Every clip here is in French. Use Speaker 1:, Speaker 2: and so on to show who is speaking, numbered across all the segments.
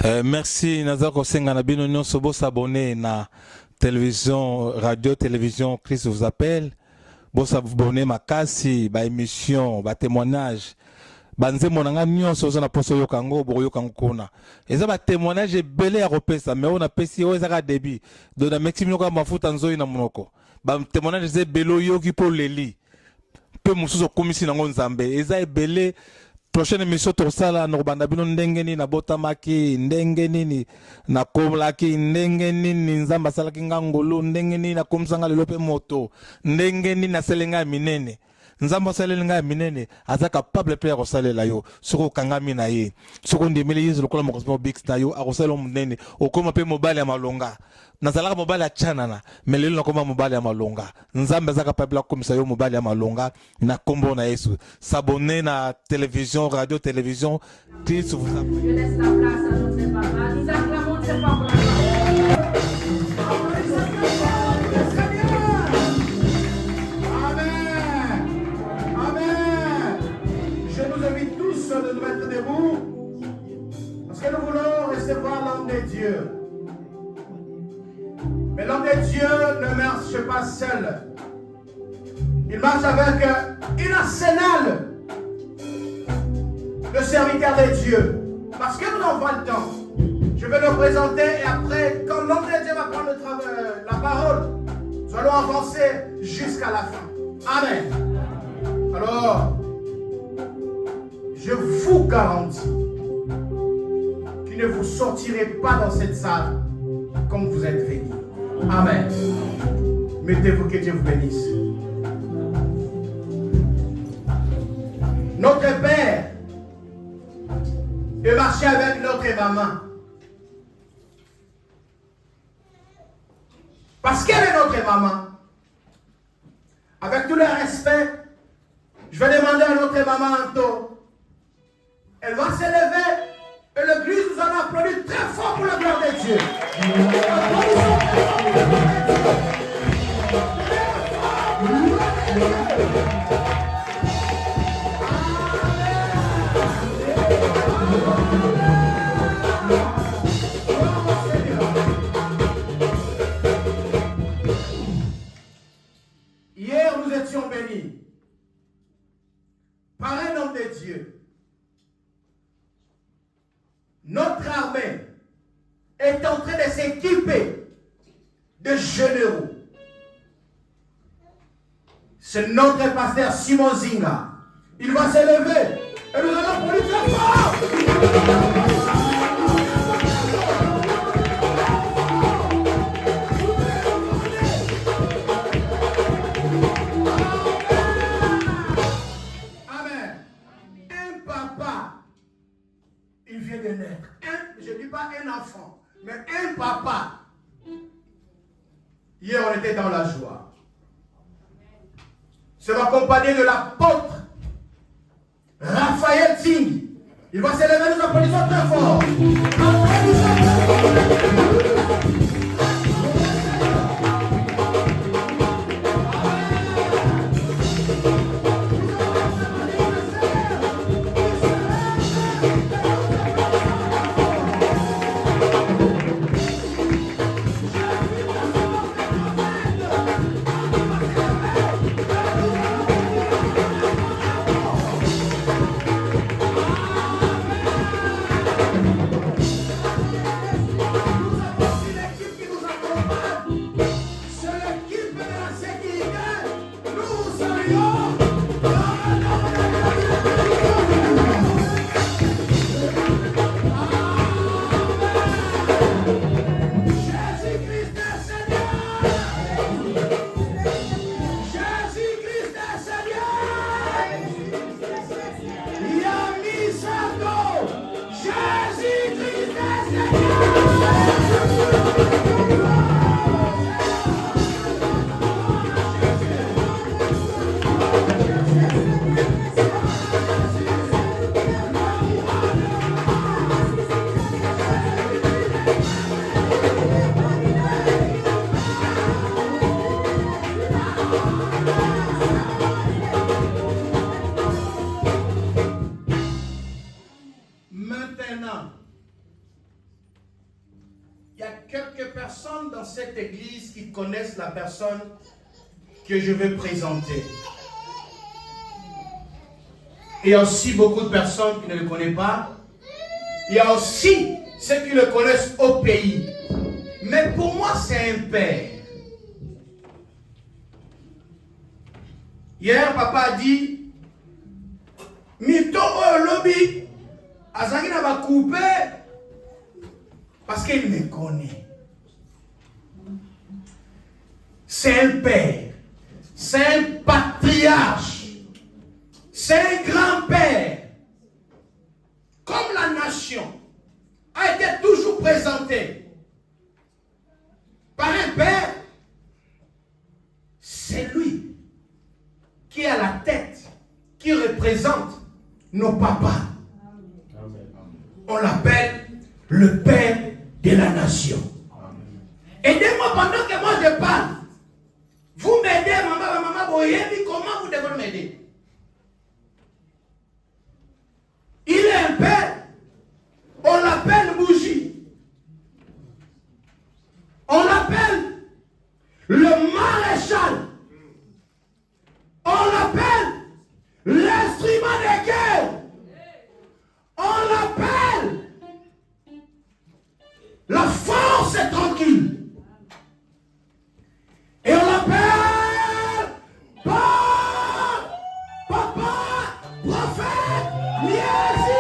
Speaker 1: Merci Nazar Kosenga na bino nyonso bo s'abonner na télévision radio télévision Christ vous appelle bo s'abonner makasi ba émission ba témoignage banze monanga nyonso zo na poso yokango bo yokango kuna eza ba témoignage ebele ya kopesa mais on a pesi o ezaka débit de na maximum ko mafuta nzoyi na monoko ba témoignage ze belo yoki po leli pe musuzo komisi nango nzambe eza ebele. Prochaine émission tosala no banda bino ndenge nini na botamaki ndenge nini na komlaki ndenge nini nzamba salaki ngangolo ndenge nini na komsanga lelo pe moto ndenge nini na selenga minene nzamba selenga minene aza capable pe ko salela yo soko kangami na ye soko ndimeli yizo lokola mo big star yo akosala munene okoma pe mobile ya malonga nazalaka mobile ya chanana mais lelo nakoma mobile ya malonga nzambe aza capable komisa yo mobile ya malonga na kombo na Yesu s'abonner na télévision radio télévision Christ vous appelle.
Speaker 2: Je laisse la place à notre papa. Nous acclamons ce papa.
Speaker 3: De nous mettre debout parce que nous voulons recevoir l'homme de Dieu. Mais l'homme de Dieu ne marche pas seul. Il marche avec un arsenal de serviteurs de Dieu. Parce que nous n'avons pas le temps. Je vais le présenter et après, quand l'homme de Dieu va prendre la parole, nous allons avancer jusqu'à la fin. Amen. Alors, je vous garantis qu'il ne vous sortirez pas dans cette salle comme vous êtes venus. Amen. Mettez-vous, que Dieu vous bénisse. Notre Père est marché avec notre maman. Parce qu'elle est notre maman. Avec tout le respect, je vais demander à notre maman Anto. Elle va s'élever et l'église nous en applaudit très fort pour la gloire de Dieu. Hier, nous étions bénis par un homme de Dieu. Notre armée est en train de s'équiper de généraux. C'est notre pasteur Simon Zinga. Il va s'élever et nous allons pour lui très fort. Amen. Un papa, il vient de naître. Je ne dis pas un enfant, mais un papa. Hier, on était dans la joie. C'est accompagné de l'apôtre Raphaël Ting. Il va s'élever, nous applaudissons très fort. cette église qui connaissent la personne que je vais présenter. Il y a aussi beaucoup de personnes qui ne le connaissent pas. Il y a aussi ceux qui le connaissent au pays. Mais pour moi, c'est un père. Hier, papa a dit, Mito lobby, Azangina va couper parce qu'il me connaît. C'est un père, c'est un patriarche, c'est un grand-père. Comme la nation a été toujours présentée par un père, c'est lui qui est à la tête, qui représente nos papas. On l'appelle le père de la nation. Aidez-moi pendant que moi je parle. Vous m'aidez, maman, Boyebi, comment vous devez m'aider? Il est un père. On l'appelle bougie. On l'appelle le maréchal. On l'appelle l'instrument de guerre. On l'appelle la force tranquille. Et on l'appelle Papa, prophète, Niasi,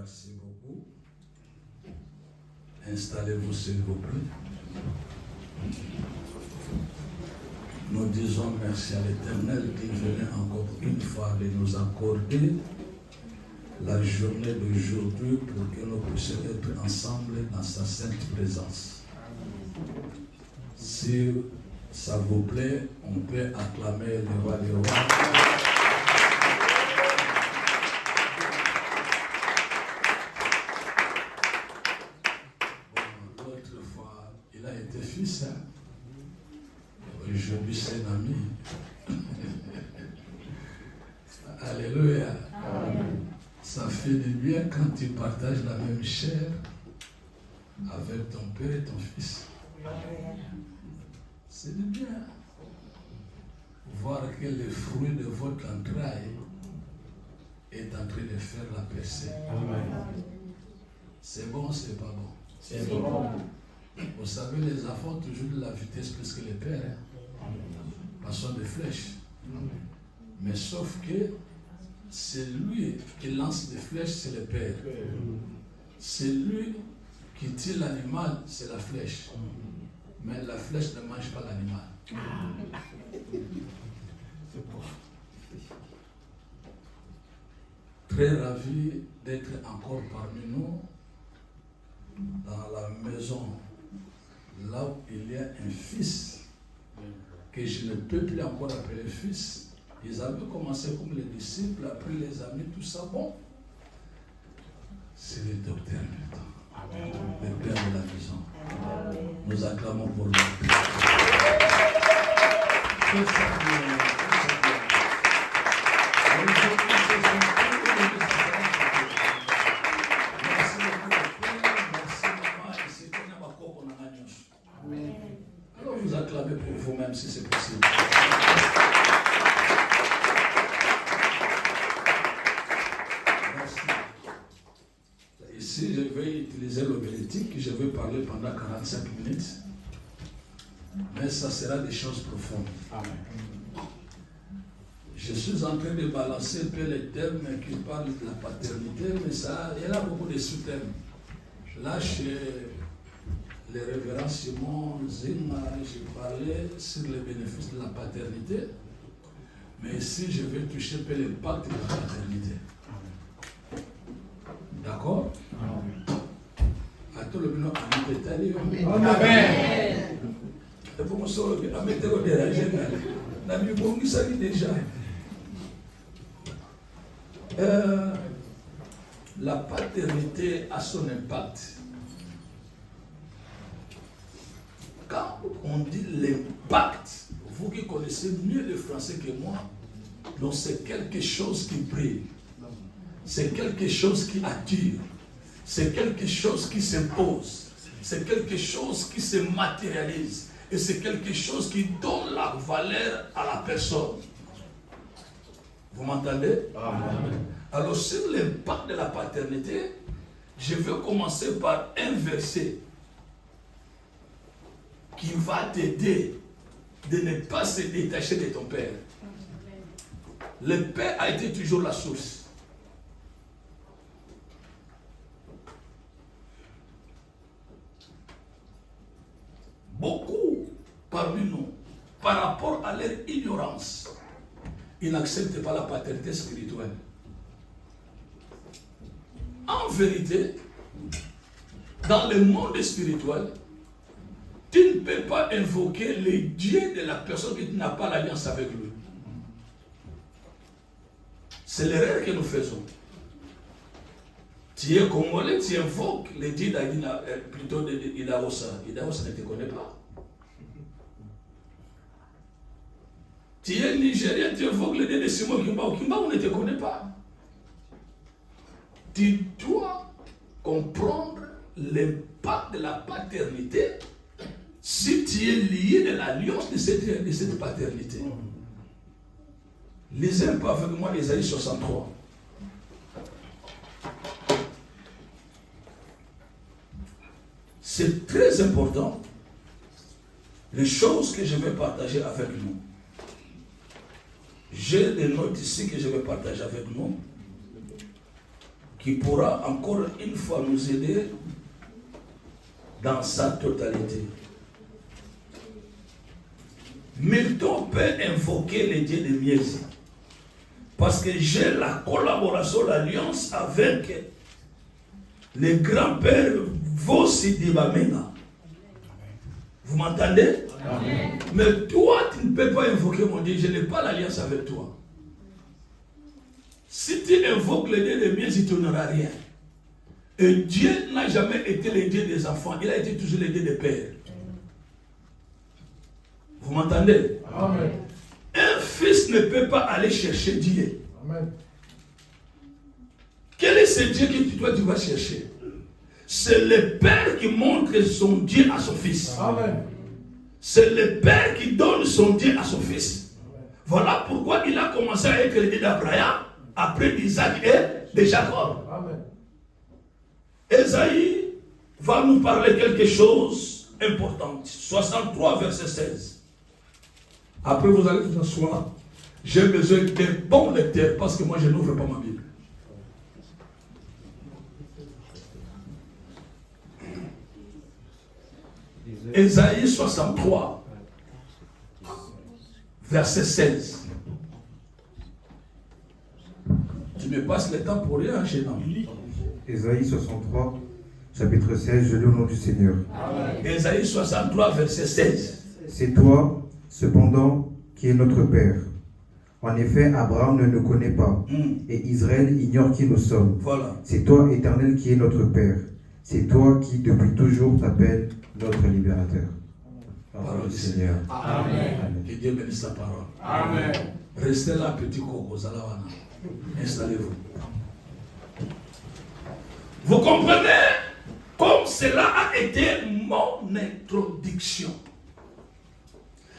Speaker 4: Merci beaucoup. Installez-vous s'il vous plaît. Nous disons merci à l'Éternel qui venait encore une fois de nous accorder la journée d'aujourd'hui pour que nous puissions être ensemble dans sa sainte présence. Si ça vous plaît, on peut acclamer le roi des rois. Fils, hein? Aujourd'hui c'est un ami. Alléluia. Amen. Ça fait du bien quand tu partages la même chair avec ton père et ton fils. C'est du bien. Voir que le fruit de votre entraille est en train de faire la percée. Amen. C'est bon, c'est pas bon? C'est bon. Vous savez, les enfants ont toujours de la vitesse plus que les pères. Hein? Passons de flèches. Mais sauf que c'est lui qui lance des flèches, c'est le père. C'est lui qui tire l'animal, c'est la flèche. Mais la flèche ne mange pas l'animal. Très ravi d'être encore parmi nous dans la maison. Là où il y a un fils que je ne peux plus encore appeler fils. Ils avaient commencé comme les disciples, après les amis, tout ça. Bon, c'est le docteur maintenant, le père de la maison. Amen. Nous acclamons pour lui. Alors vous acclamez pour vous-même si c'est possible. Merci. Ici, je vais utiliser l'homilétique, je vais parler pendant 45 minutes. Mais ça sera des choses profondes.
Speaker 3: Amen.
Speaker 4: Je suis en train de balancer un peu les thèmes qui parlent de la paternité, mais ça, il y a beaucoup de sous-thèmes. Là, chez les révérends Simon Zima, j'ai parlé sur les bénéfices de la paternité, mais ici, je vais toucher un peu l'impact de la paternité. D'accord? À tout le monde,
Speaker 3: Amen.
Speaker 4: et pour moi, à mettre au dérangé, n'a mis bon, il s'agit déjà. La paternité a son impact. Quand on dit l'impact, vous qui connaissez mieux le français que moi, donc c'est quelque chose qui brille, c'est quelque chose qui attire, c'est quelque chose qui s'impose, c'est quelque chose qui se matérialise et c'est quelque chose qui donne la valeur à la personne. Vous m'entendez? Amen. Alors sur l'impact de la paternité, je vais commencer par un verset qui va t'aider de ne pas se détacher de ton père. Le père a été toujours la source. Beaucoup parmi nous, par rapport à leur ignorance, ils n'acceptent pas la paternité spirituelle. En vérité, dans le monde spirituel, tu ne peux pas invoquer les dieux de la personne qui n'a pas l'alliance avec lui. C'est l'erreur que nous faisons. Tu es congolais, tu invoques les dieux d'Adina, plutôt d'Idaosa. Idaosa ne te connaît pas. Tu es nigérien, tu invoques les dieux de Simon Kimba. Kimba, on ne te connaît pas. Tu dois comprendre l'impact de la paternité si tu es lié de l'alliance de cette paternité. Lisez un peu avec moi Ésaïe 63. C'est très important, les choses que je vais partager avec nous. J'ai des notes ici que je vais partager avec nous, qui pourra encore une fois nous aider dans sa totalité. Milton peut invoquer les dieux de Miesi, parce que j'ai la collaboration, l'alliance avec le grand-père Vossi Dibamena. Vous m'entendez? Amen. Mais toi, tu ne peux pas invoquer mon Dieu, je n'ai pas l'alliance avec toi. Si tu invoques le Dieu de Miesi, tu n'auras rien. Et Dieu n'a jamais été le Dieu des enfants, il a été toujours le Dieu des pères. Vous m'entendez? Amen. Un fils ne peut pas aller chercher Dieu. Amen. Quel est ce Dieu que toi tu vas chercher? C'est le Père qui montre son Dieu à son fils. Amen. C'est le Père qui donne son Dieu à son fils. Amen. Voilà pourquoi il a commencé avec le Dieu d'Abraham, après d'Isaac et de Jacob. Amen. Ésaïe va nous parler quelque chose d'important. 63 verset 16. Après, vous allez vous asseoir. J'ai besoin d'un bon lecteur parce que moi, je n'ouvre pas ma Bible. Ésaïe 63, verset 16. Tu me passes le temps pour rien, gênant.
Speaker 5: Ésaïe 63, chapitre 16, je lis au nom du Seigneur.
Speaker 4: Amen. Ésaïe 63, verset 16.
Speaker 5: C'est toi, cependant, qui est notre Père. En effet, Abraham ne nous connaît pas, et Israël ignore qui nous sommes. Voilà. C'est toi, Éternel, qui est notre Père. C'est toi qui, depuis toujours, t'appelles notre libérateur.
Speaker 4: Parole du Seigneur. Amen. Amen. Que Dieu bénisse sa parole. Amen. Restez là, petit coco, Zalawana. Installez-vous. Vous comprenez comme cela a été mon introduction.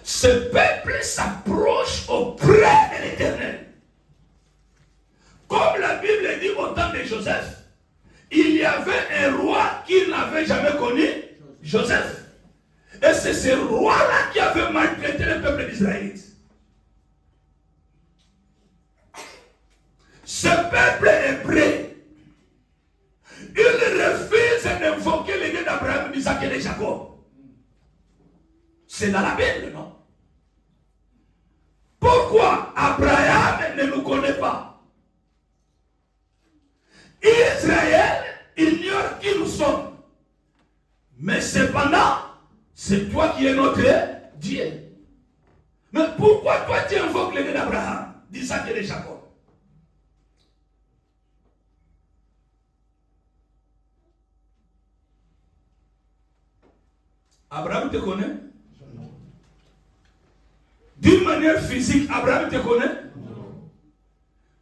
Speaker 4: Ce peuple s'approche auprès de l'Éternel. Comme la Bible dit au temps de Joseph, il y avait un roi qui n'avait jamais connu Joseph. Et c'est ce roi-là qui avait maltraité le peuple d'Israël. Ce peuple hébreu, il refuse d'invoquer les dieux d'Abraham, d'Isaac et de Jacob. C'est dans la Bible, non? Pourquoi Abraham ne nous connaît pas? Israël ignore qui nous sommes. Mais cependant, c'est toi qui es notre Dieu. Mais pourquoi toi tu invoques les dieux d'Abraham, d'Isaac et de Jacob? Abraham te connaît? D'une manière physique, Abraham te connaît? Non.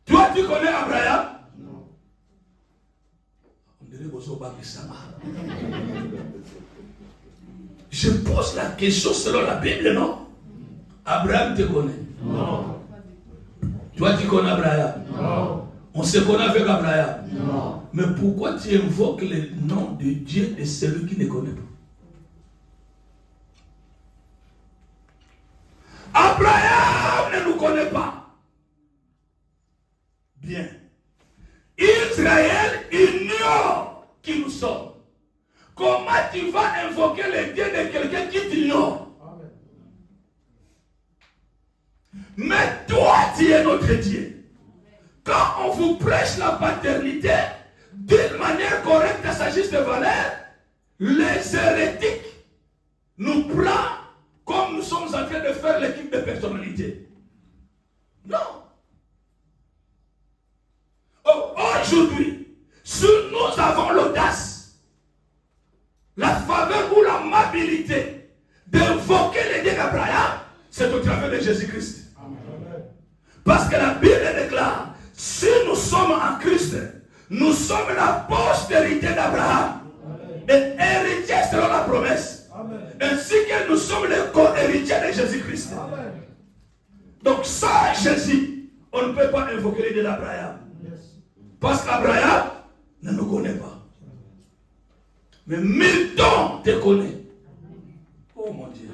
Speaker 4: Toi, tu connais Abraham? Non. On dirait que vous avez Je pose la question selon la Bible, non? Abraham te connaît? Non. Toi, tu connais Abraham? Non. On se connaît avec Abraham? Non. Mais pourquoi tu invoques le nom de Dieu de celui qui ne connaît pas? Abraham ne nous connaît pas. Bien. Israël ignore qui nous sommes. Comment tu vas invoquer le Dieu de quelqu'un qui t'ignore? Mais toi, tu es notre Dieu. Quand on vous prêche la paternité d'une manière correcte à sa juste valeur, les hérétiques nous prennent comme nous sommes en train de faire l'équipe de personnalité. Non. Aujourd'hui, si nous avons l'audace, la faveur ou l'amabilité d'invoquer les dieux d'Abraham, c'est au travers de Jésus-Christ. Parce que la Bible déclare, si nous sommes en Christ, nous sommes la postérité d'Abraham, et héritiers selon la promesse. Ainsi que nous sommes les co-héritiers de Jésus-Christ. Donc sans Jésus, on ne peut pas invoquer l'idée d'Abraham. Parce qu'Abraham ne nous connaît pas. Mais Milton te connaît. Oh mon Dieu.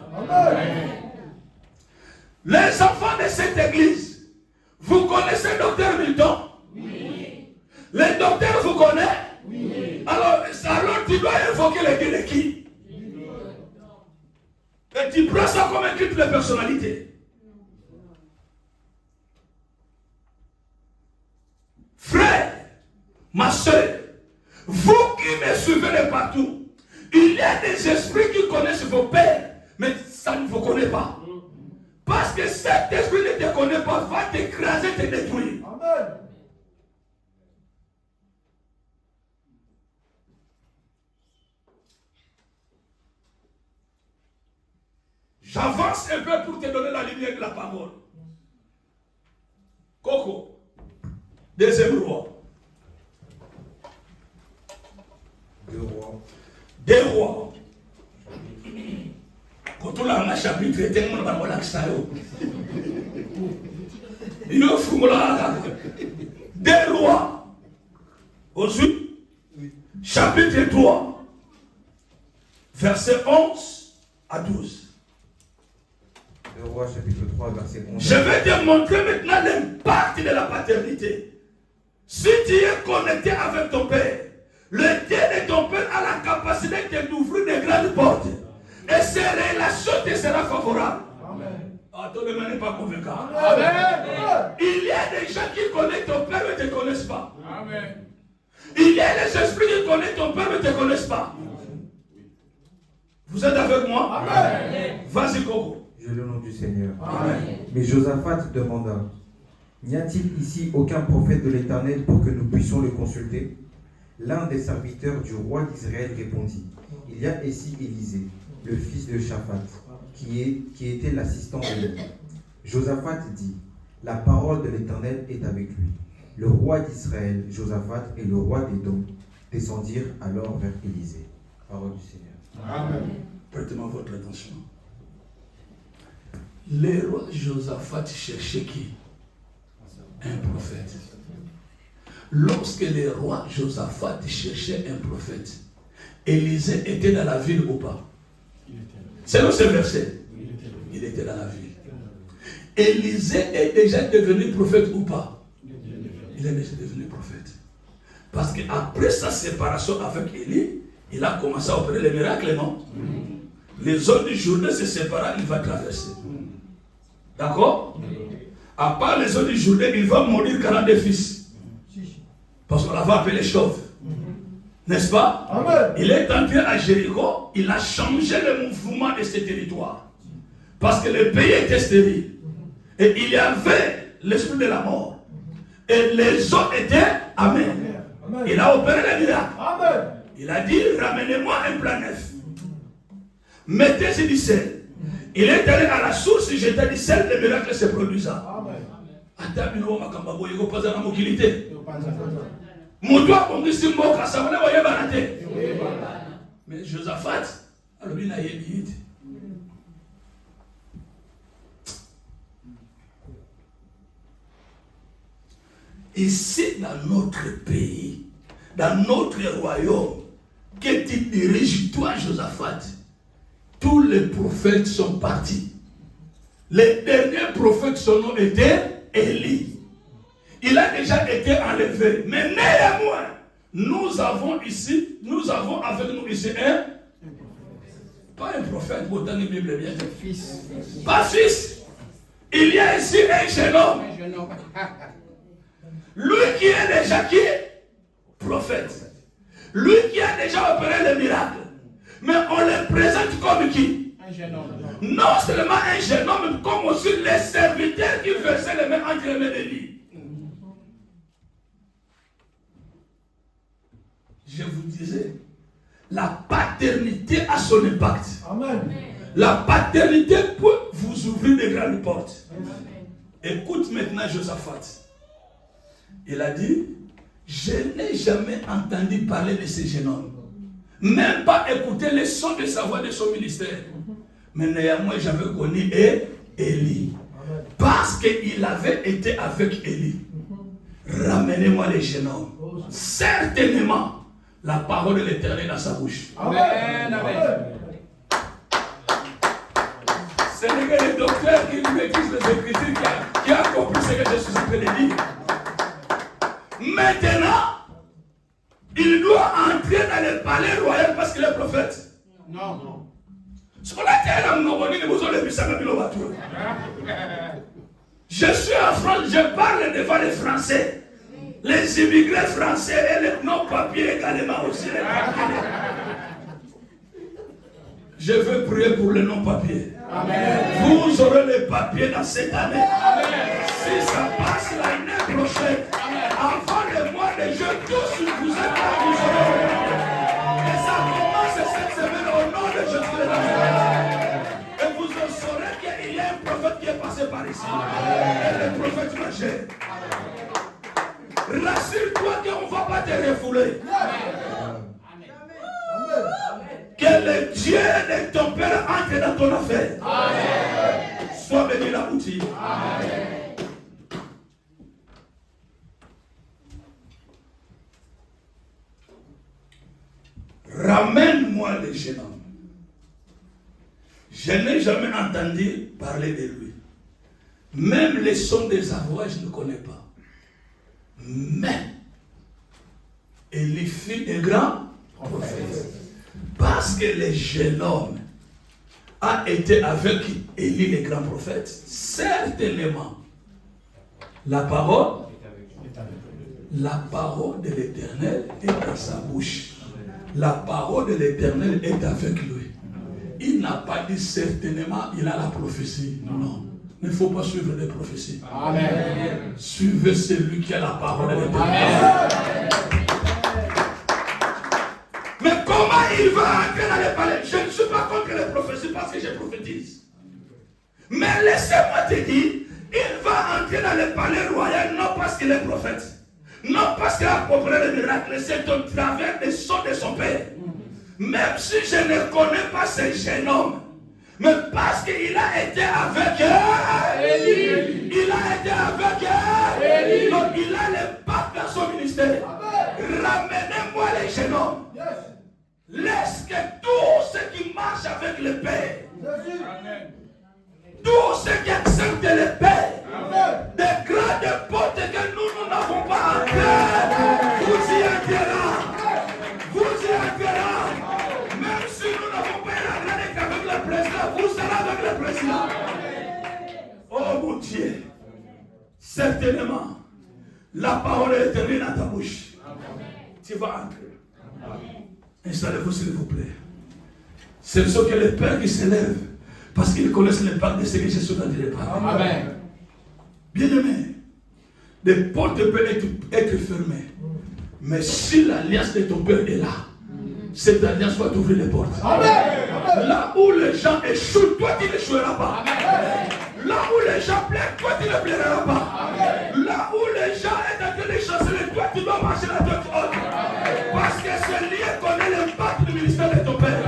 Speaker 4: Les enfants de cette église, vous connaissez Docteur Milton? Oui. Les docteurs vous connaissent? Oui. Alors tu dois invoquer les dieux de qui? Et tu prends ça comme un culte de personnalité. Frère, ma soeur, vous qui me suivez de partout, il y a des esprits qui connaissent vos pères, mais ça ne vous connaît pas. Parce que cet esprit ne te connaît pas, va t'écraser, te détruire. Amen. J'avance un peu pour te donner la lumière de la parole. Coco, deuxième roi. Deux rois. Quand on a un chapitre, il y a un Deux rois. Ensuite, chapitre 3, verset 11 à 12.
Speaker 5: Le roi chapitre 3 verset 11.
Speaker 4: Je vais te montrer maintenant l'impact de la paternité. Si tu es connecté avec ton père, le Dieu de ton père a la capacité d'ouvrir de grandes portes. Et ces relations te seront favorables. Amen. Ah, ton ne n'est pas convaincant. Amen. Il y a des gens qui connaissent ton père mais ne te connaissent pas. Amen. Il y a des esprits qui connaissent ton père mais ne te connaissent pas. Vous êtes avec moi? Amen. Vas-y, Coco.
Speaker 5: Je le nom du Seigneur.
Speaker 4: Amen.
Speaker 5: Mais Josaphat demanda, n'y a-t-il ici aucun prophète de l'Éternel pour que nous puissions le consulter? L'un des serviteurs du roi d'Israël répondit, il y a ici Élisée, le fils de Shaphat, qui était l'assistant d'Élie. Josaphat dit, la parole de l'Éternel est avec lui. Le roi d'Israël, Josaphat, et le roi d'Édom descendirent alors vers Élisée. Parole du Seigneur.
Speaker 4: Amen. Prêtez-moi votre attention. Le roi Josaphat cherchait qui? Un prophète. Lorsque le roi Josaphat cherchait un prophète, Élisée était dans la ville ou pas? Selon ce verset, il était dans la ville. Élisée est déjà devenu prophète ou pas? Il est déjà devenu prophète. Parce qu'après sa séparation avec Élie, il a commencé à opérer les miracles, non? Les hommes du Jourdain se séparent, il va traverser. D'accord? À part les hommes du Jourdain, il va mourir 42 fils. Parce qu'on l'avait appelé chauve. N'est-ce pas? Amen. Il est entré à Jéricho, il a changé le mouvement de ce territoire. Parce que le pays était stérile. Et il y avait l'esprit de la mort. Et les eaux étaient amères. Il a opéré les miracles. Amen. Il a dit, ramenez-moi un plat neuf. Mettez-y du sel. Il est allé à la source, il jetait du sel, le miracle se produisait. Mais Josaphat, alors il a dit. Ici, dans notre pays, dans notre royaume, que tu diriges, toi, Josaphat, tous les prophètes sont partis. Les derniers prophètes, son nom était Élie. Il a déjà été enlevé. Mais néanmoins, nous avons avec nous ici pas un prophète, autant de Bible bien. Pas fils. Il y a ici un jeune homme. Lui qui est déjà qui? Prophète. Lui qui a déjà opéré le miracle. Mais on le présente comme qui? Un jeune homme. Non seulement un jeune homme, comme aussi les serviteurs qui versaient les mains entre les mains d'Élie. Je vous disais, la paternité a son impact. Amen. La paternité peut vous ouvrir de grandes portes. Amen. Écoute maintenant Josaphat. Il a dit, je n'ai jamais entendu parler de ce jeune homme. Même pas écouter les sons de sa voix de son ministère. Mais néanmoins, j'avais connu Élie. Parce qu'il avait été avec Élie. Ramenez-moi les jeunes hommes. Certainement, la parole de l'Éternel dans sa bouche. Amen. Amen. Ce n'est que le docteur qui maîtrise les Écritures qui a compris ce que je suis en train de dire. Maintenant, il doit entrer dans le palais royal parce qu'il est prophète. Non. Je suis en France, je parle devant les Français. Les immigrés français et les non-papiers également aussi. Je veux prier pour les non-papiers. Vous aurez les papiers dans cette année. Amen. Si ça passe l'année prochaine, avant le mois de juin, tous vous êtes là, vous aurez. Et ça commence cette semaine au nom de Jésus. Et vous en saurez qu'il y a un prophète qui est passé par ici. Et le prophète majeur. Rassure-toi qu'on ne va pas te refouler. Que le Dieu de ton Père entre dans ton affaire. Amen. Sois béni la boutique. Amen. Ramène-moi le jeune homme. Je n'ai jamais entendu parler de lui. Même les sons des voix, je ne connais pas. Mais il fut un grand prophète. Parce que le jeune homme a été avec Élie, le grand prophète, certainement, la parole de l'Éternel est dans sa bouche. La parole de l'Éternel est avec lui. Il n'a pas dit certainement, il a la prophétie. Non. Il ne faut pas suivre les prophéties. Amen. Suivez celui qui a la parole de l'Éternel. Mais comment il va entrer dans les palais? Je ne suis pas contre les prophéties parce que je prophétise. Mais laissez-moi te dire, il va entrer dans le palais royal non parce qu'il est prophète. Non parce qu'il a opéré le miracle. C'est au travers des sons de son père. Même si je ne connais pas ce jeune homme. Mais parce qu'il a été avec Élie. Il a été avec Élie. Donc il a l'impact dans son ministère. Ramenez-moi les jeunes hommes. Laisse que tout ce qui marche avec le certainement, la parole est éternelle dans ta bouche. Tu vas entrer. Installez-vous s'il vous plaît. Ce ne sont que les pères qui s'élèvent parce qu'ils connaissent l'impact de ce que Jésus a dit de parler.
Speaker 3: Amen.
Speaker 4: Bien-aimé, les portes peuvent être fermées. Mais si l'alliance de ton père est là, cette alliance va t'ouvrir les portes.
Speaker 3: Amen.
Speaker 4: Là où les gens échouent, toi tu n'échoueras pas.
Speaker 3: Amen.
Speaker 4: Là où les gens plaident, toi tu ne plaideras pas.
Speaker 3: Amen.
Speaker 4: Là où les gens sont en train de chanceler, toi tu dois marcher la tête haute. Parce que ce lien connaît l'impact du ministère de ton père.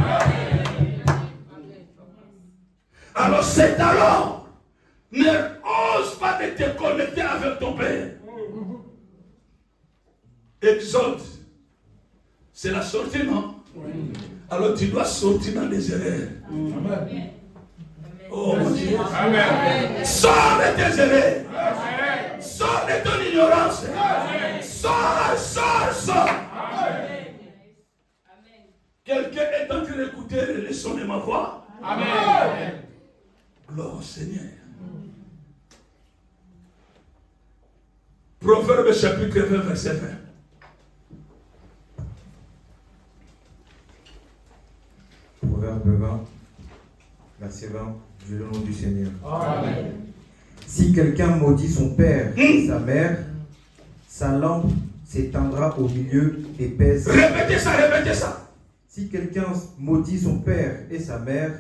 Speaker 4: Alors c'est alors, ne ose pas de te connecter avec ton père. Exode, c'est la sortie, non? Alors tu dois sortir dans les erreurs.
Speaker 3: Amen.
Speaker 4: Oh mon Dieu.
Speaker 3: Amen.
Speaker 4: Sors de tes erreurs. Sors de ton ignorance. Sors. Quelqu'un est en train d'écouter le son de ma voix.
Speaker 3: Amen.
Speaker 4: Gloire au Seigneur. Proverbe chapitre 20, verset 20.
Speaker 5: Proverbe 20, verset 20, du nom du Seigneur.
Speaker 3: Amen.
Speaker 5: Si quelqu'un maudit son père et sa mère, sa lampe s'éteindra au milieu d'épaisses.
Speaker 4: Répétez ça.
Speaker 5: Si quelqu'un maudit son père et sa mère,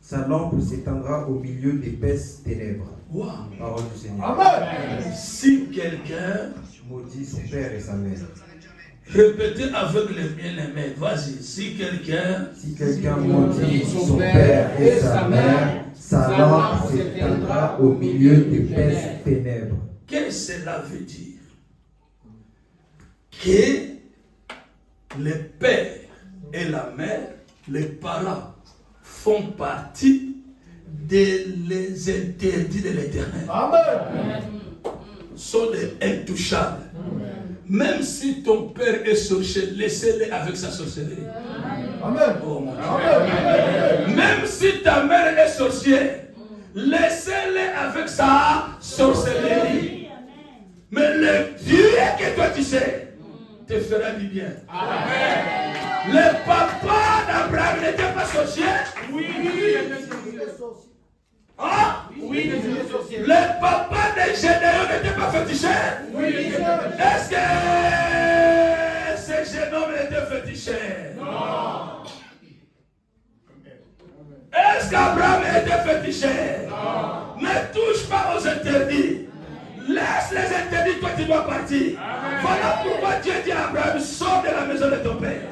Speaker 5: sa lampe s'éteindra au milieu d'épaisses ténèbres.
Speaker 4: Wow.
Speaker 5: Parole du Seigneur.
Speaker 3: Amen.
Speaker 4: Si quelqu'un
Speaker 5: Maudit son père et sa mère.
Speaker 4: répétez avec les mains. Vas-y. Si quelqu'un
Speaker 5: maudit son père et sa mère, sa lampe s'éteindra au milieu d'épaisses ténèbres.
Speaker 4: Qu'est-ce que cela veut dire? Que le père et la mère, les parents, font partie des interdits de l'Éternel.
Speaker 3: Amen.
Speaker 4: Sont des intouchables. Même si ton père est sorcier, laissez-le avec sa sorcellerie.
Speaker 3: Amen.
Speaker 4: Oh mon Dieu.
Speaker 3: Amen.
Speaker 4: Même si ta mère est sorcière, laissez-le avec sa sorcellerie. Mais le Dieu que toi tu sais te fera du bien.
Speaker 3: Amen.
Speaker 4: Le papa d'Abraham n'était pas sorcier.
Speaker 3: Oui.
Speaker 4: Hein?
Speaker 3: Oui,
Speaker 4: Le papa de Gédéon n'était pas féticheur.
Speaker 3: Oui.
Speaker 4: Est-ce que ce jeune homme était féticheur?
Speaker 3: Non.
Speaker 4: Est-ce qu'Abraham était féticheur?
Speaker 3: Non.
Speaker 4: Ne touche pas aux interdits. Laisse les interdits, toi tu dois partir. Voilà pourquoi Dieu dit à Abraham, sors de la maison de ton père.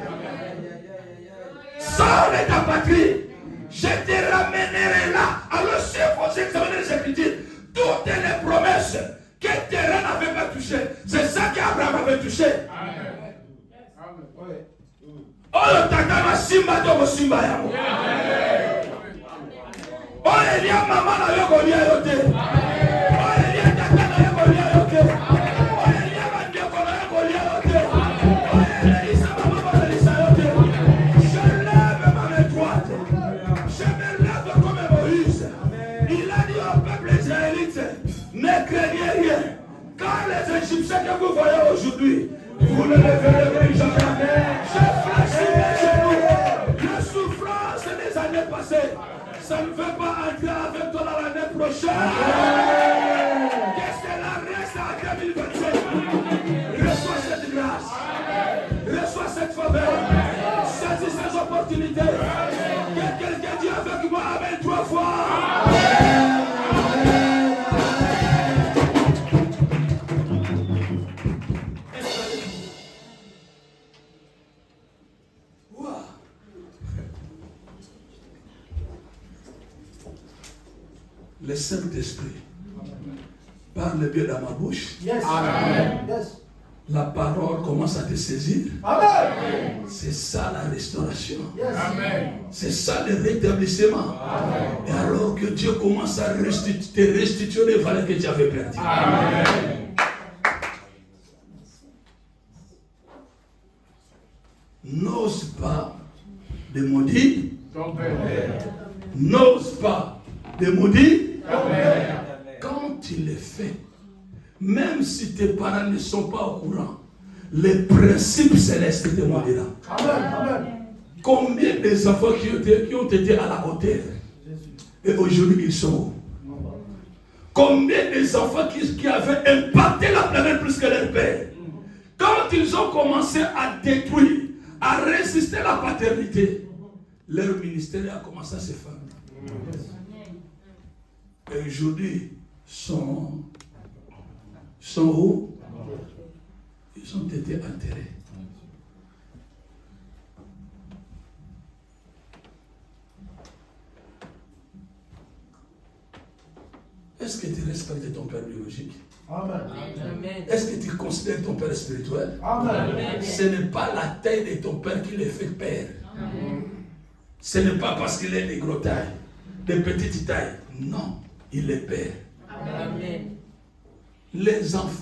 Speaker 4: Sors de ta patrie. Je te ramènerai là. Alors si vous examinez les Écritures, toutes les promesses que terrain n'avait pas touché, c'est ça qu'Abraham avait touché. Oh, tata ma simba to simba ya mo. Oh, Elia mama na yo ko lia yo te. Oh, Elia tata na yo ko lia yo te. Oh, Elia bandio ko na yo ko lia yo te. Oh, Elisa mama ba Elisa yo te. Je lève ma main droite. Je me lève comme Moïse. Il a dit au peuple israélite, ne craignez rien. Car les Égyptiens que vous voyez aujourd'hui, vous ne les verrez jamais. Je fléchis mes genoux. La souffrance des années passées, ça ne veut pas entrer avec toi dans l'année prochaine. Qu'est-ce que la reste en 2025? Reçois cette grâce. Reçois cette faveur. Saisis ces opportunités. Que quelqu'un dit avec moi Amen 3 fois. Le Saint-Esprit parle bien dans ma bouche.
Speaker 3: Yes. Amen. Yes.
Speaker 4: La parole commence à te saisir.
Speaker 3: Amen.
Speaker 4: C'est ça la restauration.
Speaker 3: Yes. Amen.
Speaker 4: C'est ça le rétablissement. Amen. Et alors que Dieu commence à te restituer les valeurs que tu avais perdues. Amen. N'ose pas de maudire. N'ose pas de maudire. Quand tu le fais, même même si tes parents ne sont pas au courant, les principes célestes te montreront.
Speaker 3: Amen.
Speaker 4: Combien des enfants qui ont été à la hauteur et aujourd'hui ils sont hauts? Combien des enfants qui avaient impacté la planète plus que leur père? Quand ils ont commencé à détruire, à résister à la paternité, leur ministère a commencé à se faire. Et aujourd'hui, sont hauts. Ils ont été enterrés. Est-ce que tu respectes ton père biologique?
Speaker 3: Amen.
Speaker 4: Est-ce que tu considères ton père spirituel?
Speaker 3: Amen.
Speaker 4: Ce n'est pas la taille de ton père qui le fait père. Ce n'est pas parce qu'il est de gros taille, de petite taille. Non, il est père.
Speaker 2: Amen.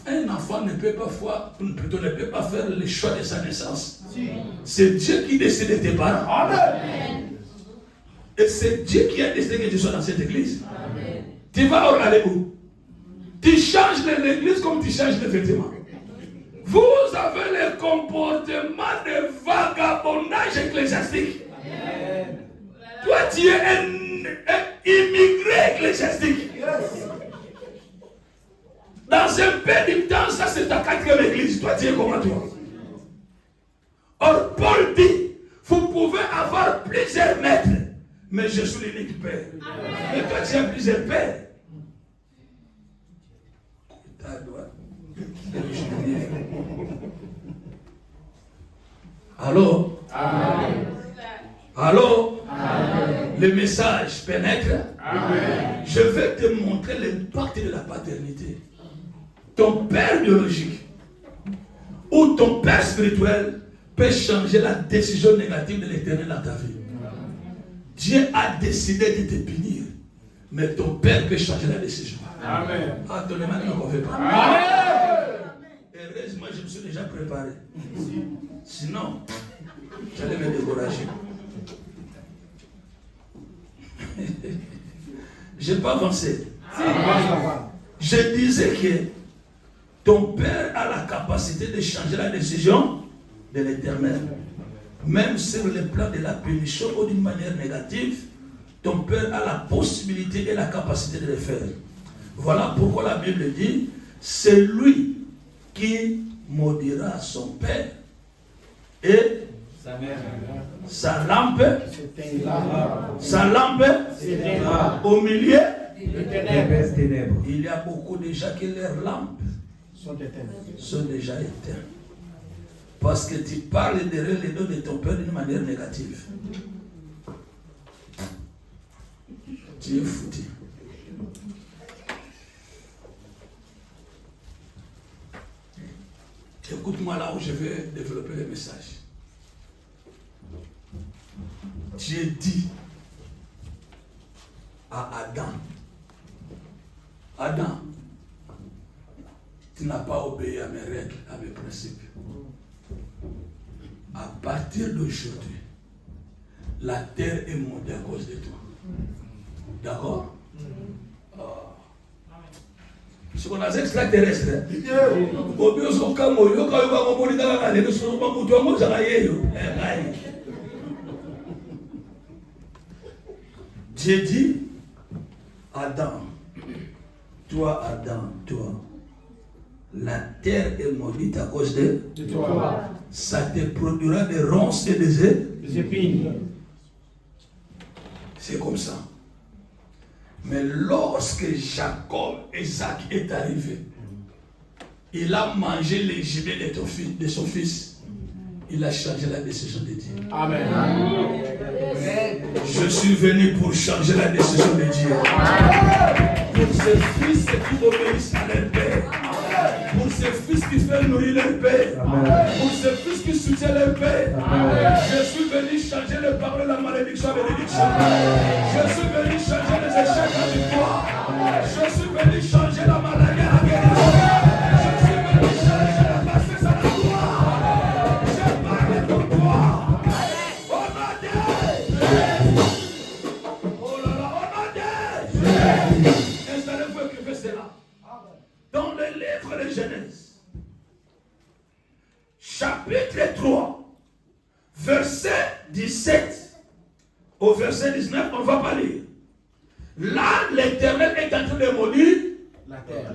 Speaker 4: Un enfant ne peut pas faire le choix de sa naissance. C'est Dieu qui décide de tes parents.
Speaker 3: Amen.
Speaker 4: Et c'est Dieu qui a décidé que tu sois dans cette église. Amen. Tu vas aller où? Tu changes l'église comme tu changes les vêtements. Vous avez le comportement de vagabondage ecclésiastique. Amen. Toi, tu es un immigré ecclésiastique.
Speaker 3: Yes.
Speaker 4: Dans un peu de temps, ça c'est ta 4e église. Toi, tu es comment toi? Or, Paul dit, vous pouvez avoir plusieurs maîtres, mais je suis l'unique père. Et toi, tu as plusieurs pères. Allô? Amen. Allô? Amen. Le message pénètre. Amen. Je vais te montrer l'impact de la paternité. Ton père biologique ou ton père spirituel peut changer la décision négative de l'Éternel dans ta vie. Dieu a décidé de te punir, mais ton père peut changer la décision. Amen. Ah, ton aimant ne fait pas. Amen. Heureusement, je me suis déjà préparé. Sinon, j'allais me décourager. Je n'ai pas avancé. Je disais que ton père a la capacité de changer la décision de l'Éternel. Même sur le plan de la punition ou d'une manière négative, ton père a la possibilité et la capacité de le faire. Voilà pourquoi la Bible dit, c'est lui qui maudira son père et sa lampe au milieu des ténèbres. Il y a beaucoup de gens qui leurs lampes sont déjà éteintes. Parce que tu parles derrière les dos de ton père d'une manière négative. Tu es foutu. Écoute-moi là où je vais développer le message. Dieu dit à Adam, Adam, tu n'as pas obéi à mes règles, à mes principes. À partir d'aujourd'hui, la terre est montée à cause de toi. D'accord? Ce qu'on a dit extraterrestre. Dieu dit, Adam, toi, la terre est maudite à cause de toi. Ça te produira des ronces et des épines. C'est comme ça. Mais lorsque Isaac est arrivé, il a mangé les gibiers de son fils. Il a changé la décision de Dieu. Amen. Je suis venu pour changer la décision de Dieu. Pour ces fils qui obéissent à leur père. Pour ces fils qui font nourrir leur père. Pour ces fils qui soutiennent leur père. Je suis venu changer le paroles, la malédiction, la bénédiction. Je suis venu changer les échecs en victoire. Je suis venu changer la maladie en guérison. Je suis venu changer la bassesse en la gloire. Je parle pour toi. Au nom de Dieu. Oh là là, au nom de Dieu. Installez-vous et écrivez cela. Dans le livre de Genèse. chapitre 3, verset 17 au verset 19, on ne va pas lire. Là, l'Éternel est en train de maudire la terre.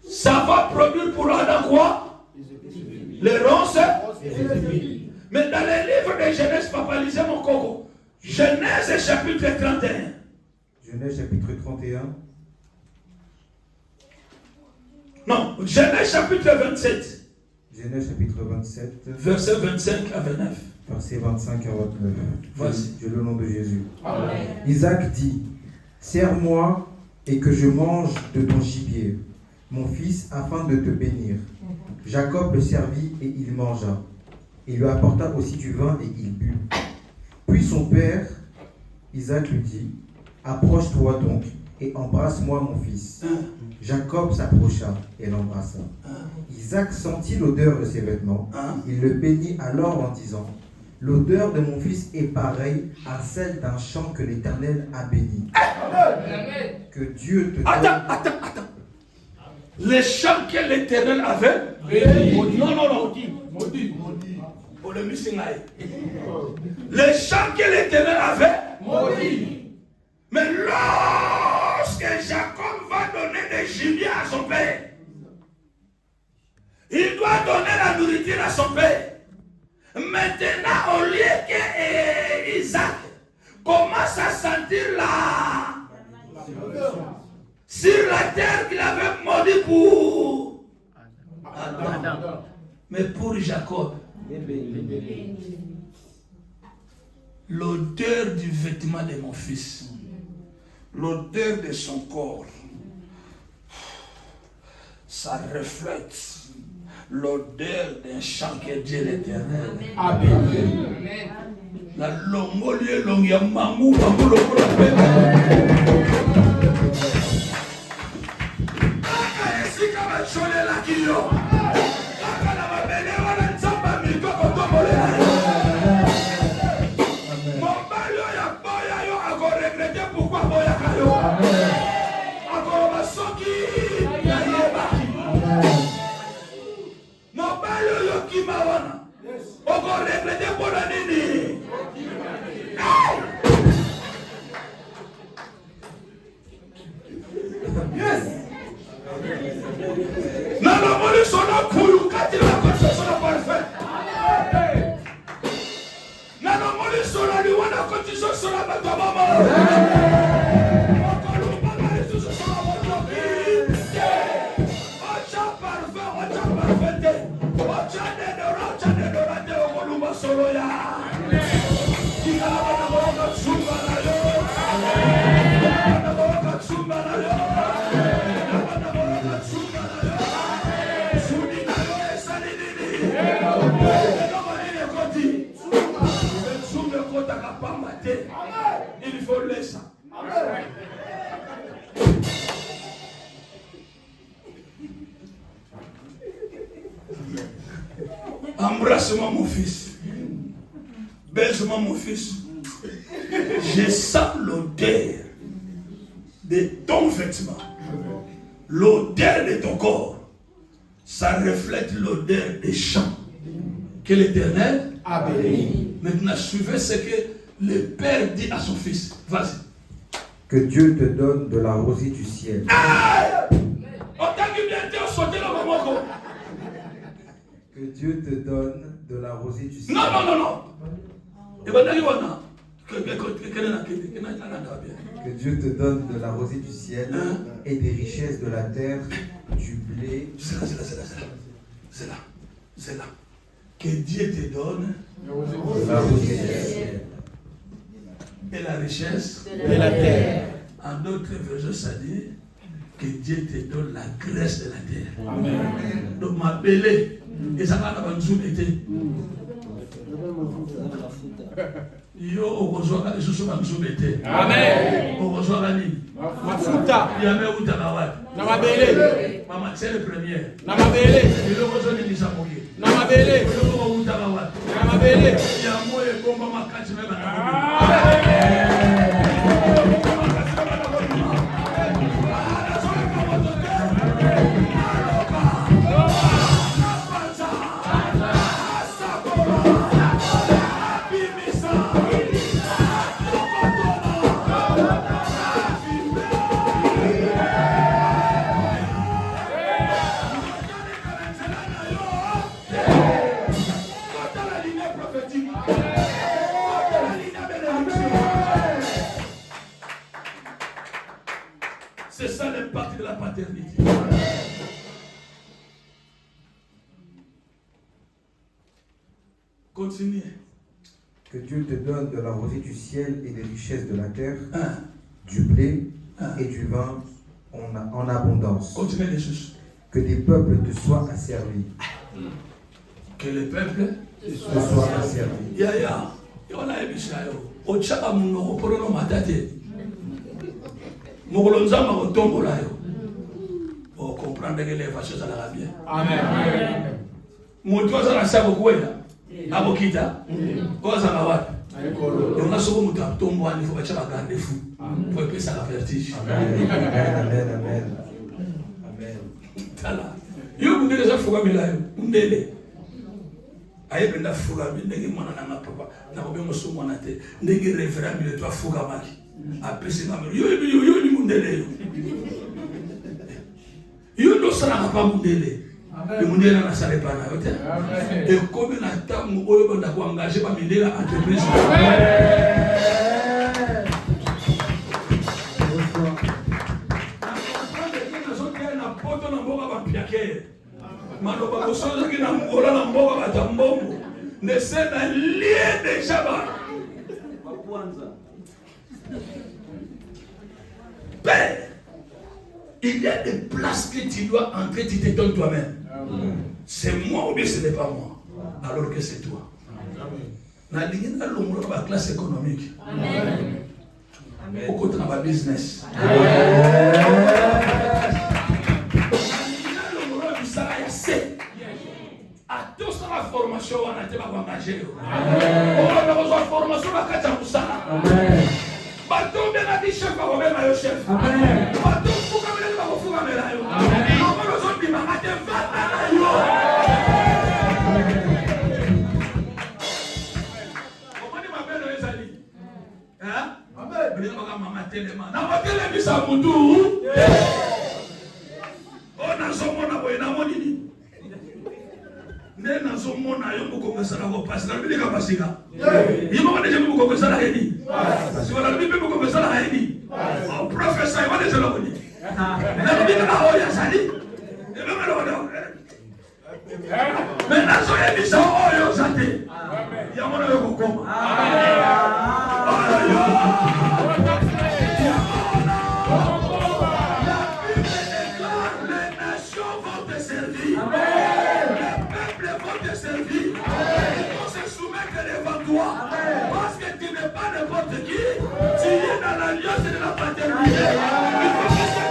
Speaker 4: Ça va produire pour Adam quoi? Les ronces. Mais dans les livres de Genèse, papa, lisez mon coco. Genèse chapitre 31.
Speaker 5: Genèse chapitre 31.
Speaker 4: Non, Genèse chapitre 27.
Speaker 5: Genèse chapitre 27.
Speaker 4: Verset 25 à 29.
Speaker 5: Verset 25 à 29.
Speaker 4: Vas-y.
Speaker 5: Je le nom de Jésus.
Speaker 2: Amen.
Speaker 5: Isaac dit, serre-moi et que je mange de ton gibier, mon fils, afin de te bénir. Jacob le servit et il mangea. Il lui apporta aussi du vin et il but. Puis son père, Isaac lui dit, approche-toi donc et embrasse-moi mon fils. Jacob s'approcha et l'embrassa. Isaac sentit l'odeur de ses vêtements. Il le bénit alors en disant, l'odeur de mon fils est pareille à celle d'un champ que l'Éternel a béni. Que Dieu te donne...
Speaker 4: Attends. Les champs que l'Éternel avait maudit. Non. Maudit. Pour le Missingaï. Les champs que l'Éternel avait maudit. Mais lorsque Jacob va donner des gibiers à son père, il doit donner la nourriture à son père. Maintenant, au lieu que Isaac commence à sentir sur la terre qu'il avait maudit pour Adam, mais pour Jacob, l'odeur du vêtement de mon fils, l'odeur de son corps, ça reflète l'odeur d'un champ que Dieu l'Éternel a béni. La longolie longia mamou mamou lokola pena. Aka esika ba chole la kiyo. Aka na babele wana nzamba miko kotomole. Mobali ya boya yo ako regretter pourquoi boya kayo. Ako basoki ya yeba. Mobali yo kimawana. Oko regretter pour la nini. Yes. Nana moli sona kulu kati la kosa sona parfait. Nana moli sona ni wana koti sona batama. Okolu baba isu sona batama. Ocha parfait. Ocha de dorate okolu basolo ya. Kikala bana boka tsumba na yo. Bana boka tsumba na yo. Bana boka tsumba na yo. Suni na yo esalini. Eno mali koti. Tsumba kota kapamba te. Il faut laisser. Embrasse-moi mon fils. Baise-moi mon fils. Je sens l'odeur de ton vêtement. L'odeur de ton corps. Ça reflète l'odeur des champs que l'Éternel a béni. Maintenant, suivez ce que le Père dit à son fils. Vas-y.
Speaker 5: Que Dieu te donne de la rosée du ciel. Que Dieu te donne de la rosée du ciel.
Speaker 4: Non.
Speaker 5: Que Dieu te donne de la rosée du ciel et des richesses de la terre, du blé.
Speaker 4: C'est là. Que Dieu te donne
Speaker 5: de la rosée du ciel
Speaker 4: et la richesse
Speaker 2: de la terre.
Speaker 4: En d'autres versets, ça dit que Dieu te donne la graisse de la terre.
Speaker 2: Amen.
Speaker 4: Donc ma belle, et ça va dans zoom été. Yo okozwaka lisusu banzobe te. Amen. Okozwaka nini?
Speaker 6: Mafuta.
Speaker 4: Yame utaka wapi?
Speaker 6: Na mabele.
Speaker 4: Mama tiere première.
Speaker 6: Na mabele.
Speaker 4: Iloko zoni nisamoke.
Speaker 6: Na mabele.
Speaker 4: Iloko utaka wapi?
Speaker 6: Na mabele.
Speaker 4: Yamo ebomba makati mema na. Continuez.
Speaker 5: Que Dieu te donne de la rosée du ciel et des richesses de la terre, du blé et du vin en abondance.
Speaker 4: Continuez les choses.
Speaker 5: Que des peuples te soient asservis.
Speaker 4: Que les peuples
Speaker 5: te soient asservis.
Speaker 4: Ya. On a vu ça. Au Tchaka, mon porono matate. Mokolonza makotombo là yo. Pour comprendre que les vaches ça la bien.
Speaker 6: Amen.
Speaker 4: Moto za na sabo kwela. Abokita. Oza na wapi? On a souvent muta tombo ani faut bacha garder fou. Pour que ça la vertige.
Speaker 5: Amen. Amen. Amen.
Speaker 4: Tala. Yo mundele za fuga milayo. Mundele. Aye benda fuga ndenge mwana na papa. Na ko be moso mwana te. Ndenge référent mile toi fuga maki. Apesi na yo ni mundele yo. Yo no sala pa mundele. Le mundele na sala pa na yo te. Et comme na tamu oyo banda ko engager ba mindela entreprise. Maloba kosoza ki na mbola na mboka batambombo ne se na lie déjà ba Père, il y a des places que tu dois entrer, tu te donnes toi-même. C'est moi ou bien ce n'est pas moi, alors que c'est toi. Na ligne na longo ba classe économique. Amen. Au côté na ba business. La formation on a été engagé. On a besoin de formation à Katamoussala. Bateau bien a dit chef, on va mettre chef. Bateau pour caminer, on va faire caminer. On a besoin de m'arrêter va. Comment dit ma belle Ezali? Hein? Amen. Bien maman tellement. Na matele bisa mutu. On a son mona boy na monini. Nena somona yo mukongesa na kopasi na bili kapasika. Yimo wane je mukongesa na hedi. Si wala bibi mukongesa na hedi. O professor wane je lokoni. Na bibi na hoya sali. Ebe melo wane. Mena so ye bisa oyo sate. Ya mona yo kokoma. Amen. Les nations vont te servir. Servir. Il faut se soumettre devant toi. Parce que tu n'es pas n'importe qui. Tu es dans l'alliance de la paternité. Il faut que ça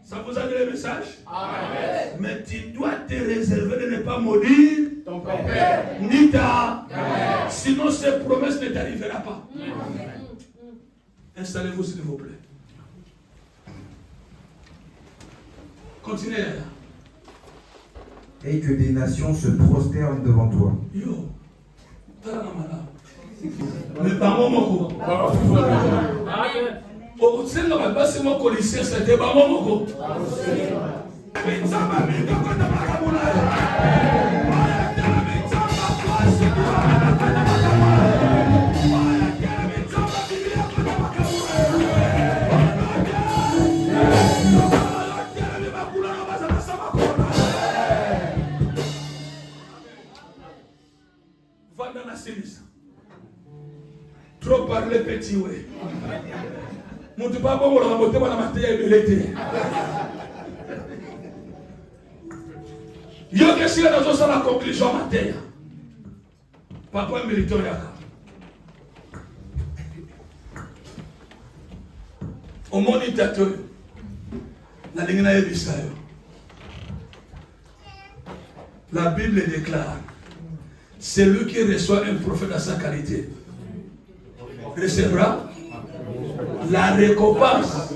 Speaker 4: Ça vous a donné le message? Amen. Mais tu dois te réserver de ne pas maudire ton père. Ni ta. Sinon cette promesse ne t'arrivera pas. Installez-vous s'il vous plaît. Continuez.
Speaker 5: Et que des nations se prosternent devant toi.
Speaker 4: Yo, mais pas moi, moko. Au sein de la base, c'est mon policier, c'était pas moi, moko. Trop parler petit, ouais. Mon Dieu, pas bon, on a monté dans la matière de l'été. Il y a question dans la conclusion matière. Papa militant yaka. Au monde dictateur, la ligne n'a pas ça. La Bible déclare, celui qui reçoit un prophète à sa qualité recevra la récompense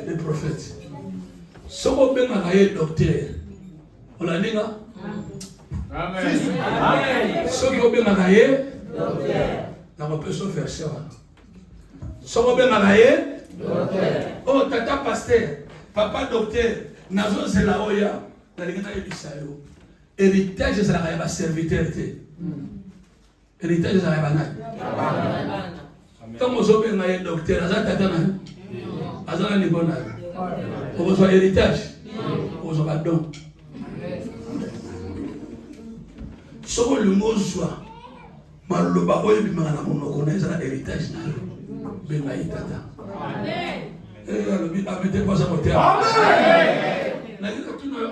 Speaker 4: des prophètes. Si on veut un docteur, on l'a dit, non? Amen. Si on veut un docteur, on peut se faire ça. Si on veut un docteur, oh, tata pasteur, papa docteur, nazo zela oya, la ligne n'a pas ça. Héritage, c'est la serviteur. Héritage, c'est la quand vous avez un docteur, vous avez un héritage. kozwa badon soko lingo zwa maloba oyo bimaka na monoko na ezala héritage na yo benga itata alobi amete pasa motema